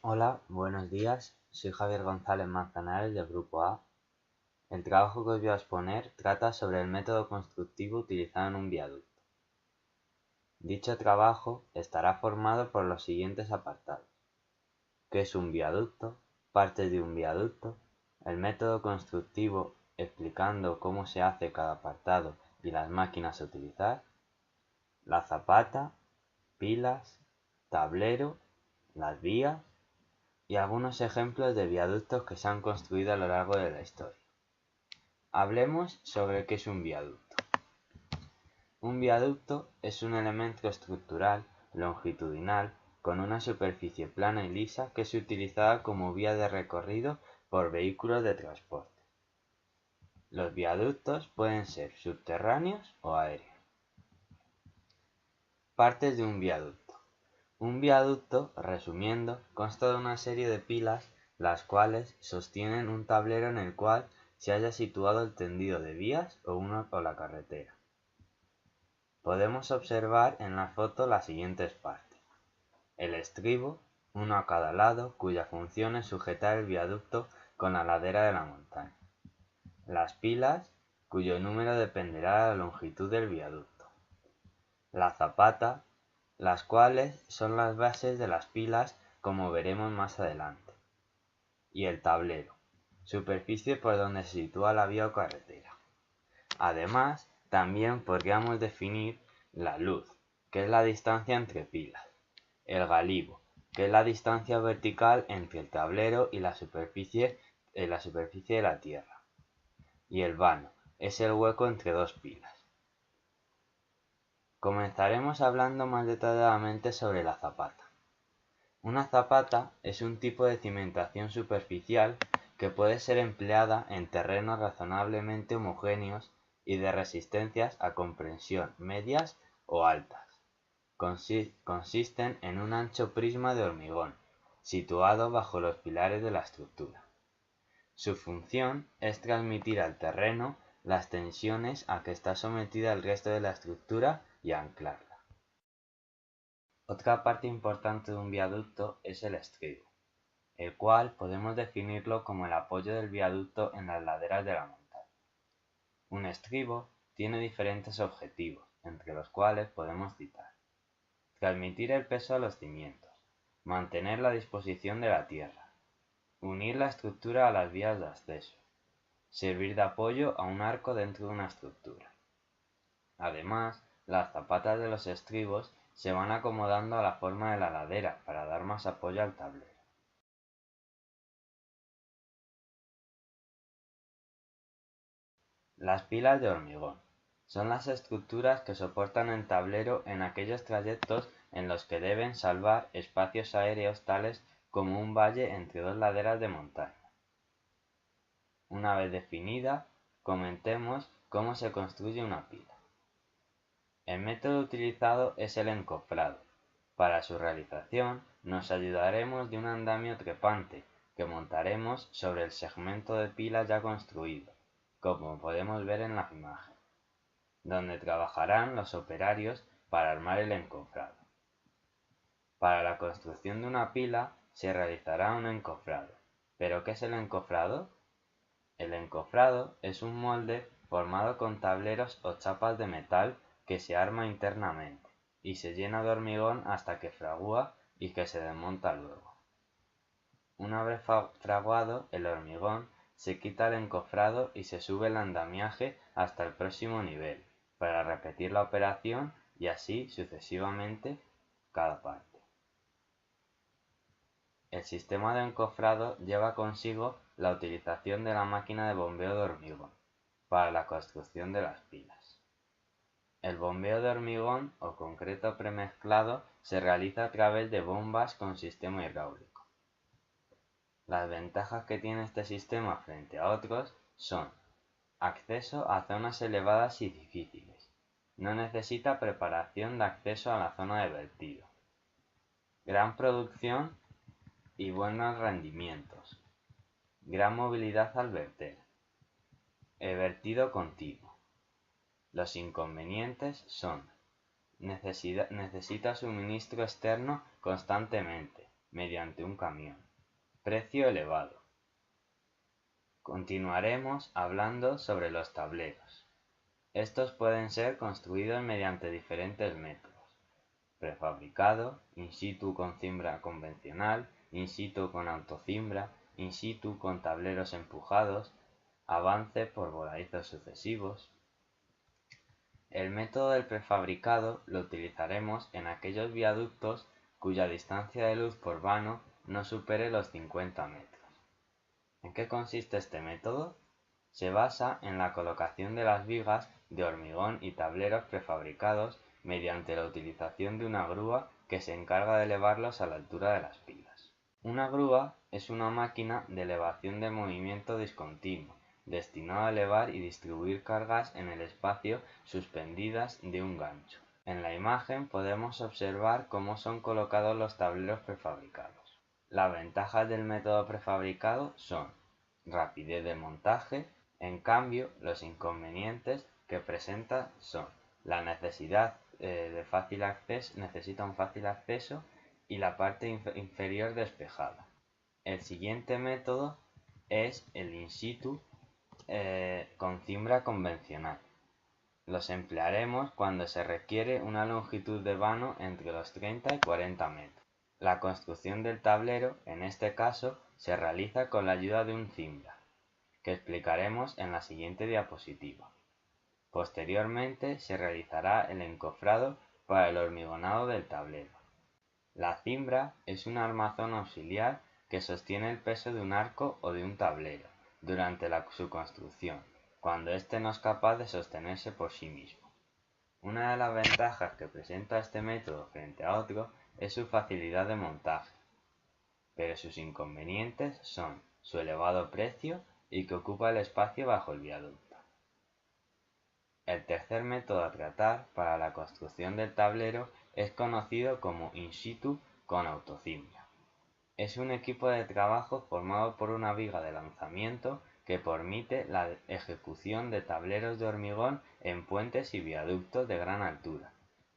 Hola, buenos días. Soy Javier González Manzanares del Grupo A. El trabajo que os voy a exponer trata sobre el método constructivo utilizado en un viaducto. Dicho trabajo estará formado por los siguientes apartados: ¿qué es un viaducto?, partes de un viaducto, el método constructivo explicando cómo se hace cada apartado y las máquinas a utilizar, la zapata, pilas, tablero, las vías y algunos ejemplos de viaductos que se han construido a lo largo de la historia. Hablemos sobre qué es un viaducto. Un viaducto es un elemento estructural longitudinal con una superficie plana y lisa que es utilizada como vía de recorrido por vehículos de transporte. Los viaductos pueden ser subterráneos o aéreos. Partes de un viaducto. Un viaducto, resumiendo, consta de una serie de pilas las cuales sostienen un tablero en el cual se haya situado el tendido de vías o la carretera. Podemos observar en la foto las siguientes partes: el estribo, uno a cada lado, cuya función es sujetar el viaducto con la ladera de la montaña. Las pilas, cuyo número dependerá de la longitud del viaducto. La zapata, las cuales son las bases de las pilas, como veremos más adelante. Y el tablero, superficie por donde se sitúa la vía o carretera. Además, también podríamos definir la luz, que es la distancia entre pilas, el galivo, que es la distancia vertical entre el tablero y la superficie de la tierra, y el vano, es el hueco entre dos pilas. Comenzaremos hablando más detalladamente sobre la zapata. Una zapata es un tipo de cimentación superficial que puede ser empleada en terrenos razonablemente homogéneos y de resistencias a compresión medias o altas. Consisten en un ancho prisma de hormigón, situado bajo los pilares de la estructura. Su función es transmitir al terreno las tensiones a que está sometida el resto de la estructura y anclarla. Otra parte importante de un viaducto es el estribo, el cual podemos definirlo como el apoyo del viaducto en las laderas de la montaña. Un estribo tiene diferentes objetivos, entre los cuales podemos citar: transmitir el peso a los cimientos, mantener la disposición de la tierra, unir la estructura a las vías de acceso, servir de apoyo a un arco dentro de una estructura. Además, las zapatas de los estribos se van acomodando a la forma de la ladera para dar más apoyo al tablero. Las pilas de hormigón son las estructuras que soportan el tablero en aquellos trayectos en los que deben salvar espacios aéreos tales como un valle entre dos laderas de montaña. Una vez definida, comentemos cómo se construye una pila. El método utilizado es el encofrado. Para su realización nos ayudaremos de un andamio trepante que montaremos sobre el segmento de pila ya construido, como podemos ver en la imagen, donde trabajarán los operarios para armar el encofrado. Para la construcción de una pila se realizará un encofrado. ¿Pero qué es el encofrado? El encofrado es un molde formado con tableros o chapas de metal que se arma internamente y se llena de hormigón hasta que fragúa y que se desmonta luego. Una vez fraguado el hormigón, se quita el encofrado y se sube el andamiaje hasta el próximo nivel, para repetir la operación y así sucesivamente cada parte. El sistema de encofrado lleva consigo la utilización de la máquina de bombeo de hormigón para la construcción de las pilas. El bombeo de hormigón o concreto premezclado se realiza a través de bombas con sistema hidráulico. Las ventajas que tiene este sistema frente a otros son: acceso a zonas elevadas y difíciles. No necesita preparación de acceso a la zona de vertido. Gran producción y buenos rendimientos. Gran movilidad al verter. Vertido continuo. Los inconvenientes son: necesita suministro externo constantemente, mediante un camión. Precio elevado. Continuaremos hablando sobre los tableros. Estos pueden ser construidos mediante diferentes métodos: prefabricado, in situ con cimbra convencional, in situ con autocimbra, in situ con tableros empujados, avance por voladizos sucesivos. El método del prefabricado lo utilizaremos en aquellos viaductos cuya distancia de luz por vano no supere los 50 metros. ¿En qué consiste este método? Se basa en la colocación de las vigas de hormigón y tableros prefabricados mediante la utilización de una grúa que se encarga de elevarlos a la altura de las pilas. Una grúa es una máquina de elevación de movimiento discontinuo, destinada a elevar y distribuir cargas en el espacio suspendidas de un gancho. En la imagen podemos observar cómo son colocados los tableros prefabricados. Las ventajas del método prefabricado son rapidez de montaje. En cambio, los inconvenientes que presenta son la necesidad de fácil acceso, necesita un fácil acceso y la parte inferior despejada. El siguiente método es el in situ con cimbra convencional. Los emplearemos cuando se requiere una longitud de vano entre los 30 y 40 metros. La construcción del tablero, en este caso, se realiza con la ayuda de un cimbra, que explicaremos en la siguiente diapositiva. Posteriormente se realizará el encofrado para el hormigonado del tablero. La cimbra es un armazón auxiliar que sostiene el peso de un arco o de un tablero durante su construcción, cuando éste no es capaz de sostenerse por sí mismo. Una de las ventajas que presenta este método frente a otro es su facilidad de montaje, pero sus inconvenientes son su elevado precio y que ocupa el espacio bajo el viaducto. El tercer método a tratar para la construcción del tablero es conocido como in situ con autocimbra. Es un equipo de trabajo formado por una viga de lanzamiento que permite la ejecución de tableros de hormigón en puentes y viaductos de gran altura,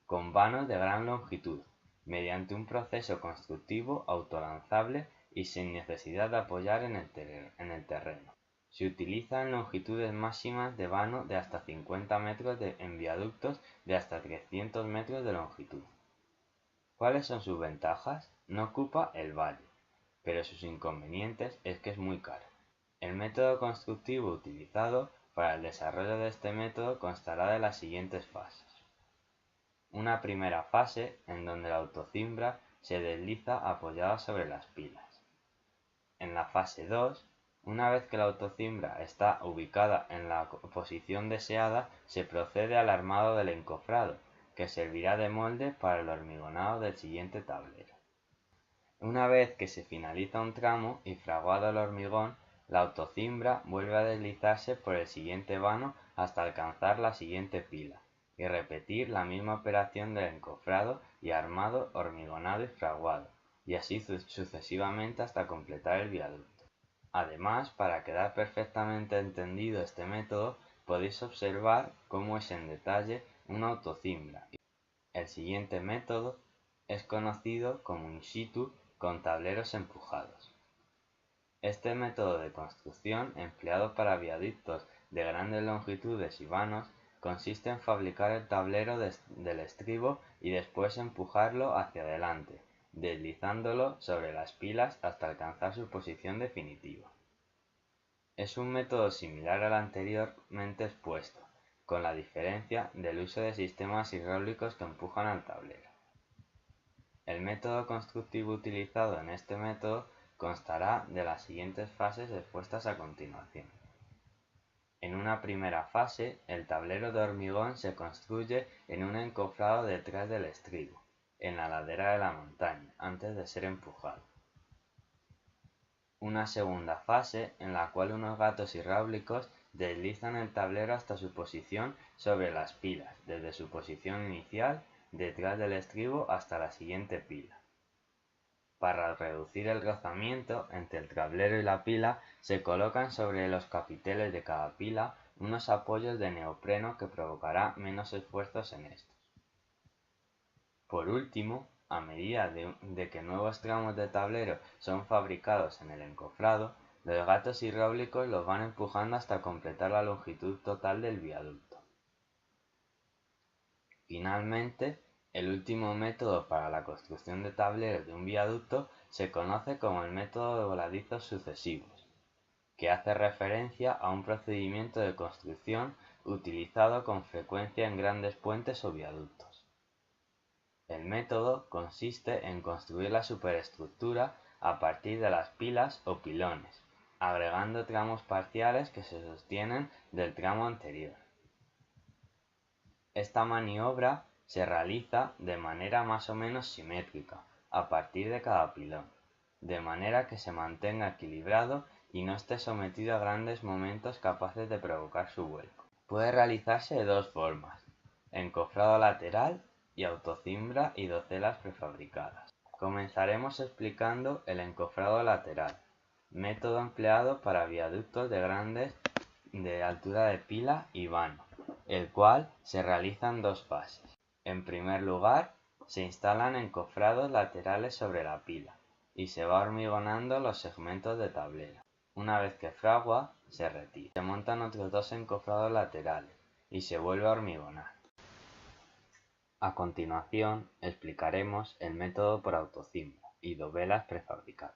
con vanos de gran longitud, mediante un proceso constructivo autolanzable y sin necesidad de apoyar en el terreno. Se utilizan longitudes máximas de vano de hasta 50 metros en viaductos de hasta 300 metros de longitud. ¿Cuáles son sus ventajas? No ocupa el valle, pero sus inconvenientes es que es muy caro. El método constructivo utilizado para el desarrollo de este método constará de las siguientes fases. Una primera fase en donde la autocimbra se desliza apoyada sobre las pilas. En la fase 2, una vez que la autocimbra está ubicada en la posición deseada, se procede al armado del encofrado, que servirá de molde para el hormigonado del siguiente tablero. Una vez que se finaliza un tramo y fraguado el hormigón, la autocimbra vuelve a deslizarse por el siguiente vano hasta alcanzar la siguiente pila, y repetir la misma operación del encofrado y armado, hormigonado y fraguado, y así sucesivamente hasta completar el viaducto. Además, para quedar perfectamente entendido este método, podéis observar cómo es en detalle una autocimbra. El siguiente método es conocido como in situ con tableros empujados. Este método de construcción, empleado para viaductos de grandes longitudes y vanos, consiste en fabricar el tablero del estribo y después empujarlo hacia adelante, deslizándolo sobre las pilas hasta alcanzar su posición definitiva. Es un método similar al anteriormente expuesto, con la diferencia del uso de sistemas hidráulicos que empujan al tablero. El método constructivo utilizado en este método constará de las siguientes fases expuestas a continuación. En una primera fase, el tablero de hormigón se construye en un encofrado detrás del estribo, en la ladera de la montaña, antes de ser empujado. Una segunda fase, en la cual unos gatos hidráulicos deslizan el tablero hasta su posición sobre las pilas, desde su posición inicial, detrás del estribo, hasta la siguiente pila. Para reducir el rozamiento entre el tablero y la pila, se colocan sobre los capiteles de cada pila unos apoyos de neopreno que provocará menos esfuerzos en estos. Por último, A medida de que nuevos tramos de tablero son fabricados en el encofrado, los gatos hidráulicos los van empujando hasta completar la longitud total del viaducto. Finalmente, el último método para la construcción de tableros de un viaducto se conoce como el método de voladizos sucesivos, que hace referencia a un procedimiento de construcción utilizado con frecuencia en grandes puentes o viaductos. El método consiste en construir la superestructura a partir de las pilas o pilones, agregando tramos parciales que se sostienen del tramo anterior. Esta maniobra se realiza de manera más o menos simétrica a partir de cada pilón, de manera que se mantenga equilibrado y no esté sometido a grandes momentos capaces de provocar su vuelco. Puede realizarse de dos formas: encofrado lateral y autocimbra y docelas prefabricadas. Comenzaremos explicando el encofrado lateral, método empleado para viaductos de altura de pila y vano, el cual se realiza en dos fases. En primer lugar, se instalan encofrados laterales sobre la pila y se va hormigonando los segmentos de tablero. Una vez que fragua, se retira. Se montan otros dos encofrados laterales y se vuelve a hormigonar. A continuación, explicaremos el método por autocimbra y dovelas prefabricadas.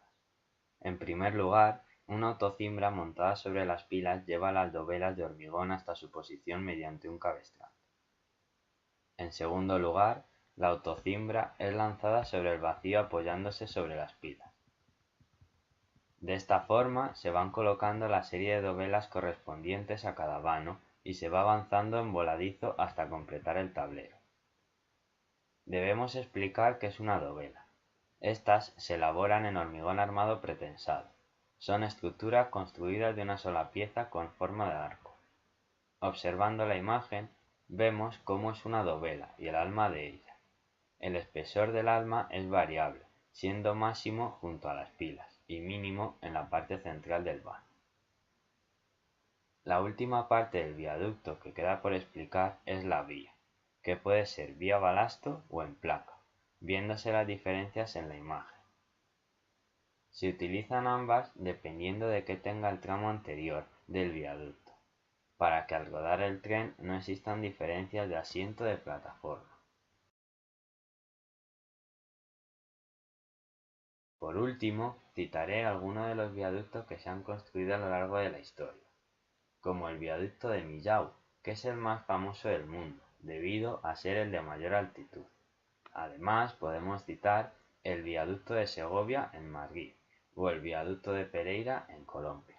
En primer lugar, una autocimbra montada sobre las pilas lleva las dovelas de hormigón hasta su posición mediante un cabestrante. En segundo lugar, la autocimbra es lanzada sobre el vacío apoyándose sobre las pilas. De esta forma se van colocando la serie de dovelas correspondientes a cada vano y se va avanzando en voladizo hasta completar el tablero. Debemos explicar qué es una dovela. Estas se elaboran en hormigón armado pretensado. Son estructuras construidas de una sola pieza con forma de arco. Observando la imagen, vemos cómo es una dovela y el alma de ella. El espesor del alma es variable, siendo máximo junto a las pilas y mínimo en la parte central del vano. La última parte del viaducto que queda por explicar es la vía, que puede ser vía balasto o en placa, viéndose las diferencias en la imagen. Se utilizan ambas dependiendo de que tenga el tramo anterior del viaducto, para que al rodar el tren no existan diferencias de asiento de plataforma. Por último, citaré algunos de los viaductos que se han construido a lo largo de la historia, como el viaducto de Millau, que es el más famoso del mundo, debido a ser el de mayor altitud. Además, podemos citar el viaducto de Segovia en Madrid o el viaducto de Pereira en Colombia.